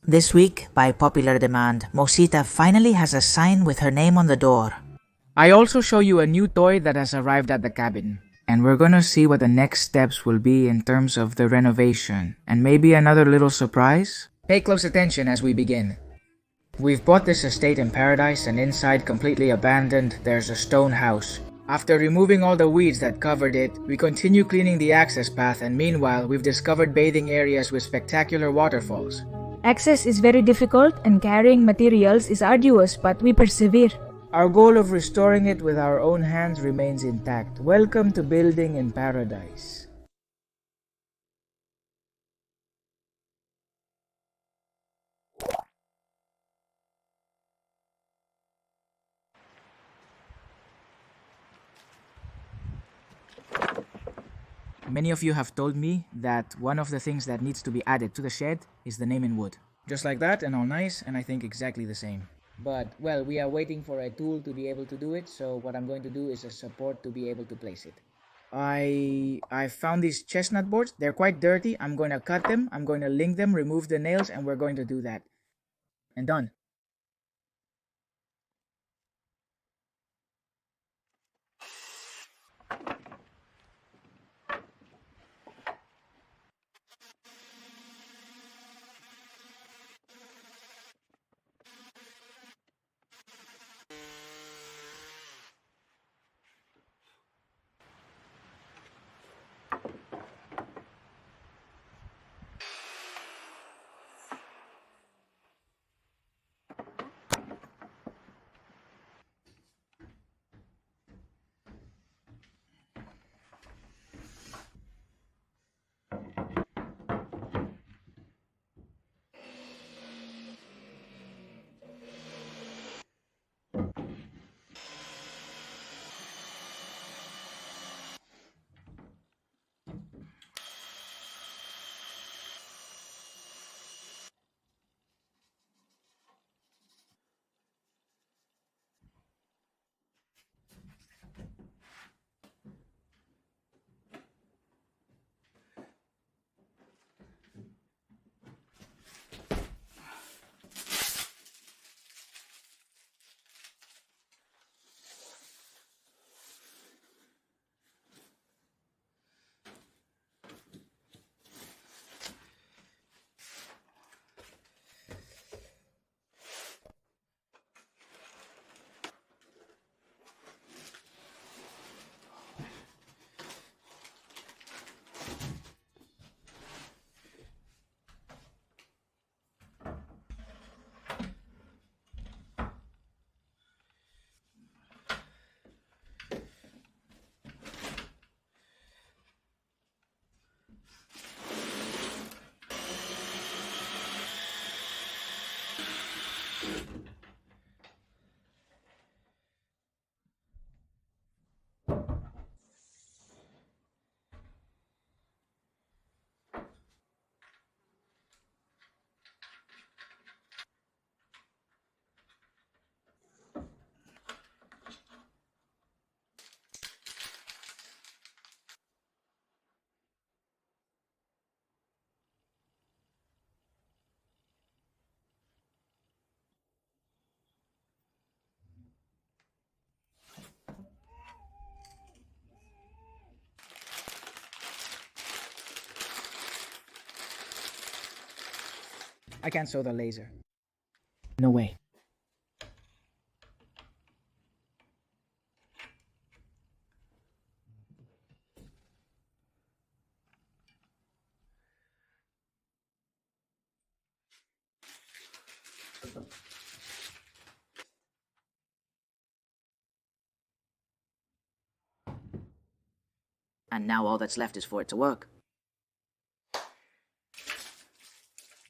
This week, by popular demand, Mosita finally has a sign with her name on the door. I also show you a new toy that has arrived at the cabin. And we're gonna see what the next steps will be in terms of the renovation. And maybe another little surprise? Pay close attention as we begin. We've bought this estate in Paradise, and inside, completely abandoned, there's a stone house. After removing all the weeds that covered it, we continue cleaning the access path, and meanwhile, we've discovered bathing areas with spectacular waterfalls. Access is very difficult and carrying materials is arduous, but we persevere. Our goal of restoring it with our own hands remains intact. Welcome to building in Paradise. Many of you have told me that one of the things that needs to be added to the shed is the name in wood. Just like that, and all nice, and I think exactly the same. But, well, we are waiting for a tool to be able to do it, so what I'm going to do is a support to be able to place it. I found these chestnut boards. They're quite dirty. I'm going to cut them, I'm going to link them, remove the nails, and we're going to do that. And done. I can't sew the laser. No way. And now all that's left is for it to work.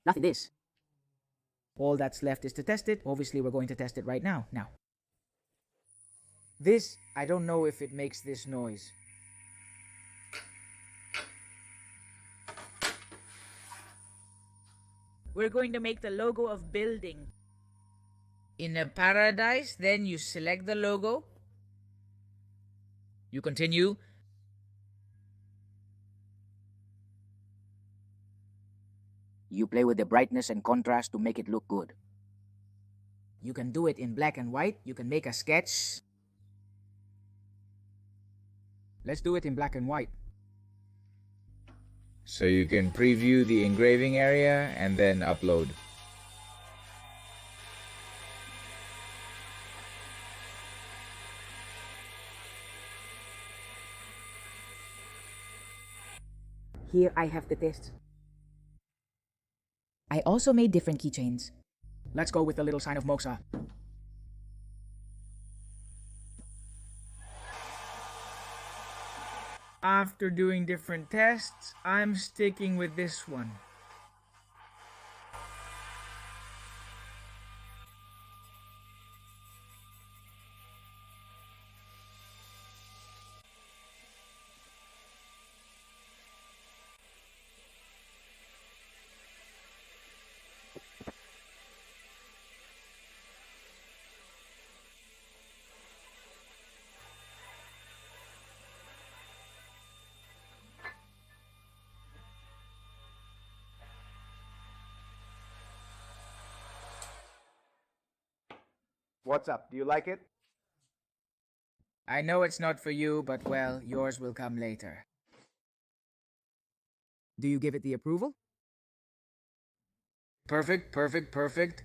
Nothing this. All that's left is to test it. Obviously, we're going to test it right now. This, I don't know if it makes this noise. We're going to make the logo of building. In a paradise, then you select the logo. You continue. You play with the brightness and contrast to make it look good. You can do it in black and white. You can make a sketch. Let's do it in black and white. So you can preview the engraving area and then upload. Here I have the test. I also made different keychains. Let's go with the little sign of Moxa. After doing different tests, I'm sticking with this one. What's up? Do you like it? I know it's not for you, but well, yours will come later. Do you give it the approval? Perfect, perfect, perfect.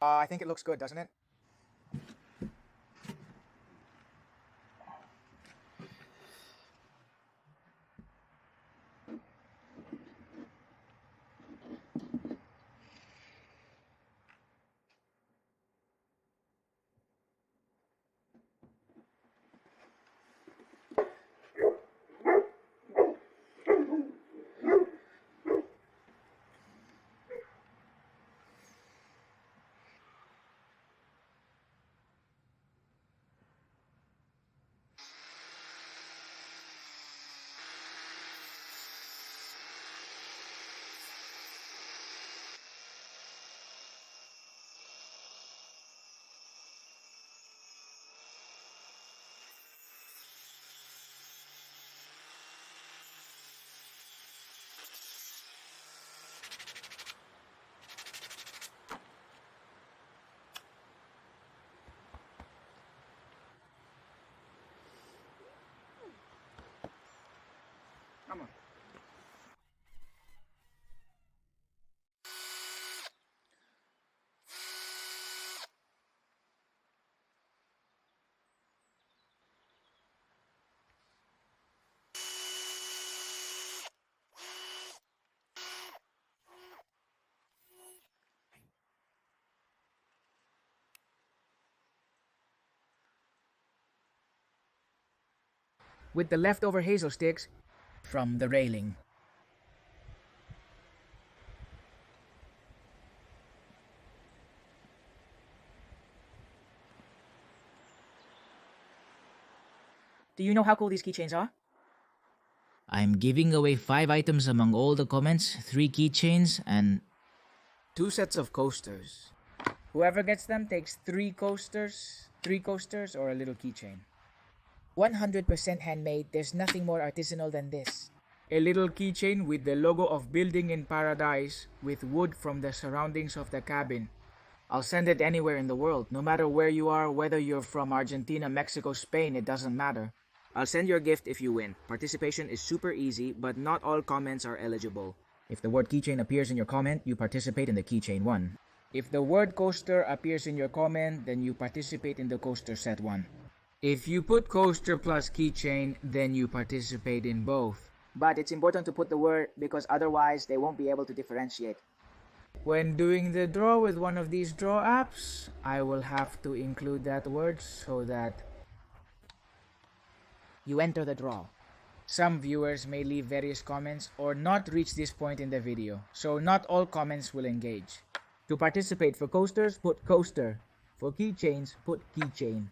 I think it looks good, doesn't it? Come on. With the leftover hazel sticks from the railing. Do you know how cool these keychains are? I'm giving away 5 items among all the comments, 3 keychains, and 2 sets of coasters. Whoever gets them takes 3 coasters or a little keychain. 100% handmade. There's nothing more artisanal than this. A little keychain with the logo of Building in Paradise with wood from the surroundings of the cabin. I'll send it anywhere in the world, no matter where you are, whether you're from Argentina, Mexico, Spain, it doesn't matter. I'll send your gift if you win. Participation is super easy, but not all comments are eligible. If the word keychain appears in your comment, you participate in the keychain 1. If the word coaster appears in your comment, then you participate in the coaster set 1. If you put coaster plus keychain, then you participate in both. But it's important to put the word because otherwise they won't be able to differentiate. When doing the draw with one of these draw apps, I will have to include that word so that You enter the draw. some viewers may leave various comments or not reach this point in the video, so not all comments will engage. To participate for coasters, put coaster. For keychains, put keychain.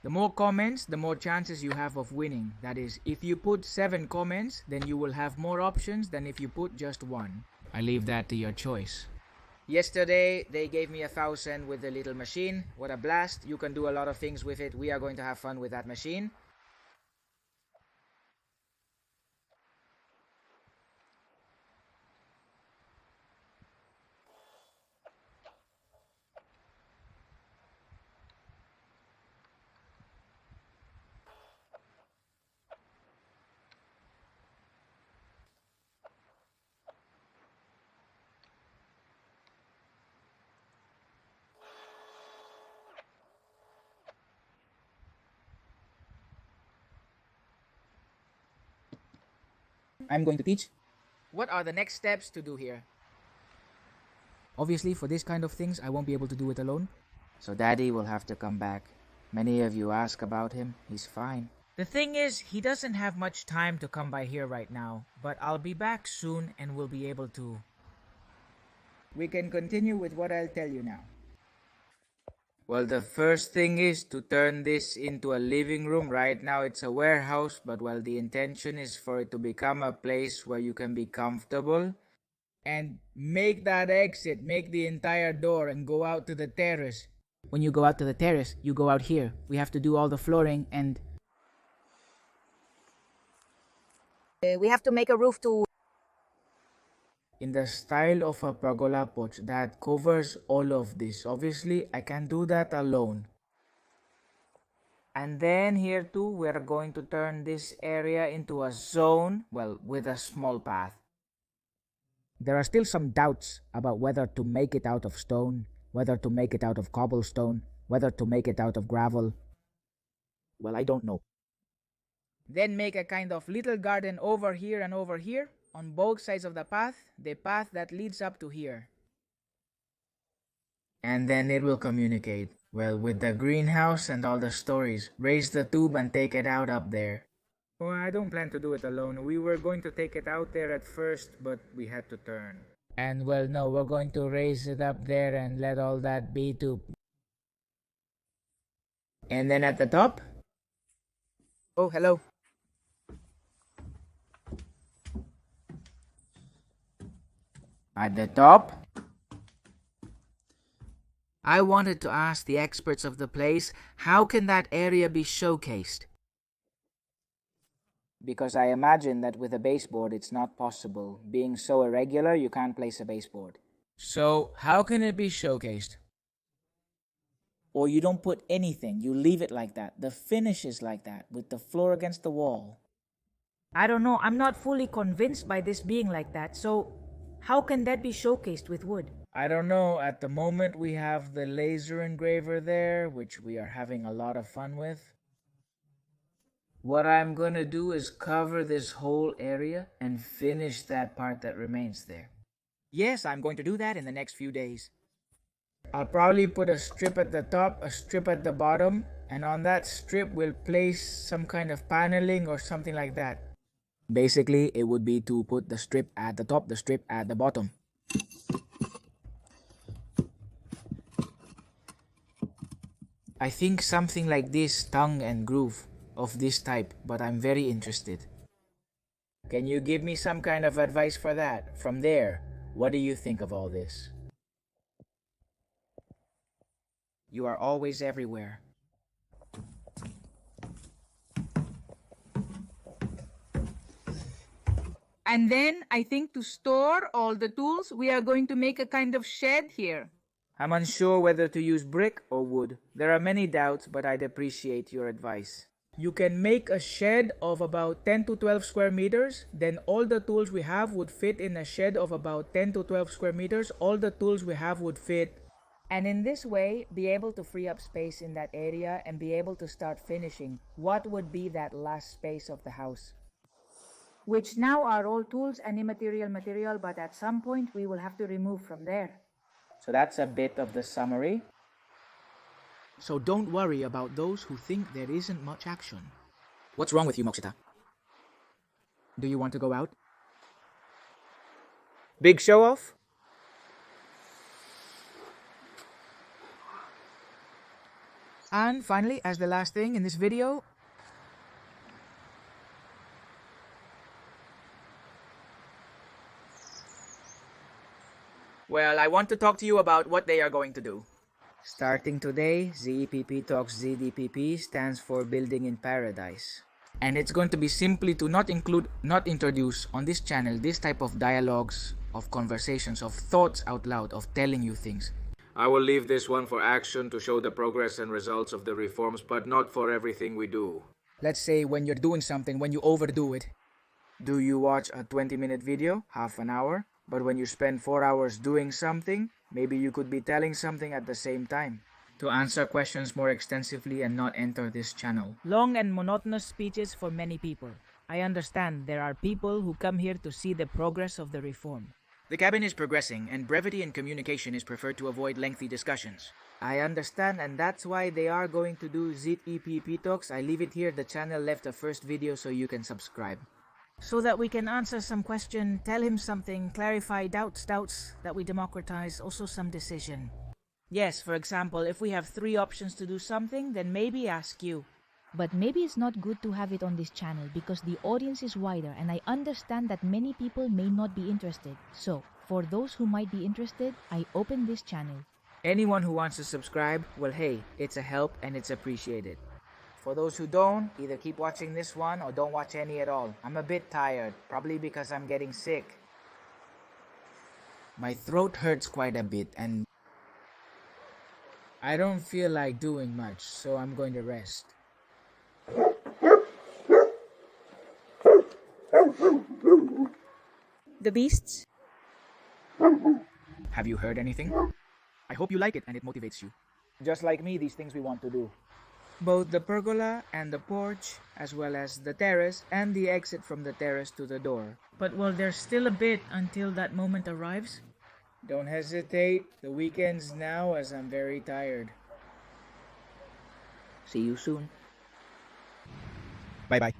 The more comments, the more chances you have of winning. That is, if you put 7 comments, then you will have more options than if you put just 1. I leave that to your choice. Yesterday, they gave me 1,000 with the little machine. What a blast. You can do a lot of things with it. We are going to have fun with that machine. I'm going to teach. What are the next steps to do here? Obviously, for this kind of things, I won't be able to do it alone. So Daddy will have to come back. Many of you ask about him. He's fine. The thing is, he doesn't have much time to come by here right now, but I'll be back soon and we'll be able to. We can continue with what I'll tell you now. Well, the first thing is to turn this into a living room. Right now it's a warehouse, but well, the intention is for it to become a place where you can be comfortable. And make that exit, make the entire door and go out to the terrace. When you go out to the terrace, you go out here. We have to do all the flooring and... We have to make a roof to... in the style of a pergola porch that covers all of this. Obviously, I can't do that alone. And then here too, we're going to turn this area into a zone, well, with a small path. There are still some doubts about whether to make it out of stone, whether to make it out of cobblestone, whether to make it out of gravel. Well, I don't know. Then make a kind of little garden over here and over here, on both sides of the path that leads up to here. And then it will communicate, well, with the greenhouse and all the stories. Raise the tube and take it out up there. Oh, I don't plan to do it alone. We were going to take it out there at first, but we had to turn. And well, no, we're going to raise it up there and let all that be too. And then at the top? Oh, hello. At the top? I wanted to ask the experts of the place, how can that area be showcased? Because I imagine that with a baseboard it's not possible. Being so irregular, you can't place a baseboard. So, how can it be showcased? Or you don't put anything, you leave it like that. The finish is like that, with the floor against the wall. I don't know, I'm not fully convinced by this being like that, so how can that be showcased with wood? I don't know, at the moment we have the laser engraver there, which we are having a lot of fun with. What I'm gonna do is cover this whole area and finish that part that remains there. Yes, I'm going to do that in the next few days. I'll probably put a strip at the top, a strip at the bottom, and on that strip we'll place some kind of paneling or something like that. Basically, it would be to put the strip at the top, the strip at the bottom. I think something like this, tongue and groove, of this type, but I'm very interested. Can you give me some kind of advice for that? From there, what do you think of all this? You are always everywhere. And then I think to store all the tools, we are going to make a kind of shed here. I'm unsure whether to use brick or wood. There are many doubts, but I'd appreciate your advice. You can make a shed of about 10 to 12 square meters. Then all the tools we have would fit in a shed of about 10 to 12 square meters. All the tools we have would fit. And in this way, be able to free up space in that area and be able to start finishing what would be that last space of the house. Which now are all tools and immaterial material, but at some point we will have to remove from there. So that's a bit of the summary. So don't worry about those who think there isn't much action. What's wrong with you, Moksita? Do you want to go out? Big show off? And finally, as the last thing in this video, well, I want to talk to you about what they are going to do. Starting today, ZEPP Talks ZDPP stands for Building in Paradise. And it's going to be simply to not introduce on this channel this type of dialogues, of conversations, of thoughts out loud, of telling you things. I will leave this one for action to show the progress and results of the reforms, but not for everything we do. Let's say when you're doing something, when you overdo it. Do you watch a 20-minute video, half an hour? But when you spend 4 hours doing something, maybe you could be telling something at the same time. To answer questions more extensively and not enter this channel. Long and monotonous speeches for many people. I understand there are people who come here to see the progress of the reform. The cabin is progressing, and brevity in communication is preferred to avoid lengthy discussions. I understand, and that's why they are going to do ZEPP Talks. I leave it here. The channel left the first video so you can subscribe. So that we can answer some question, tell him something, clarify doubts that we democratize, also some decision. Yes, for example, if we have 3 options to do something, then maybe ask you. But maybe it's not good to have it on this channel because the audience is wider and I understand that many people may not be interested. So, for those who might be interested, I open this channel. Anyone who wants to subscribe, well hey, it's a help and it's appreciated. For those who don't, either keep watching this one or don't watch any at all. I'm a bit tired, probably because I'm getting sick. My throat hurts quite a bit and I don't feel like doing much, so I'm going to rest. The beasts? Have you heard anything? I hope you like it and it motivates you. Just like me, these things we want to do. Both the pergola and the porch, as well as the terrace and the exit from the terrace to the door. But well, there's still a bit until that moment arrives. Don't hesitate. The weekend's now as I'm very tired. See you soon. Bye-bye.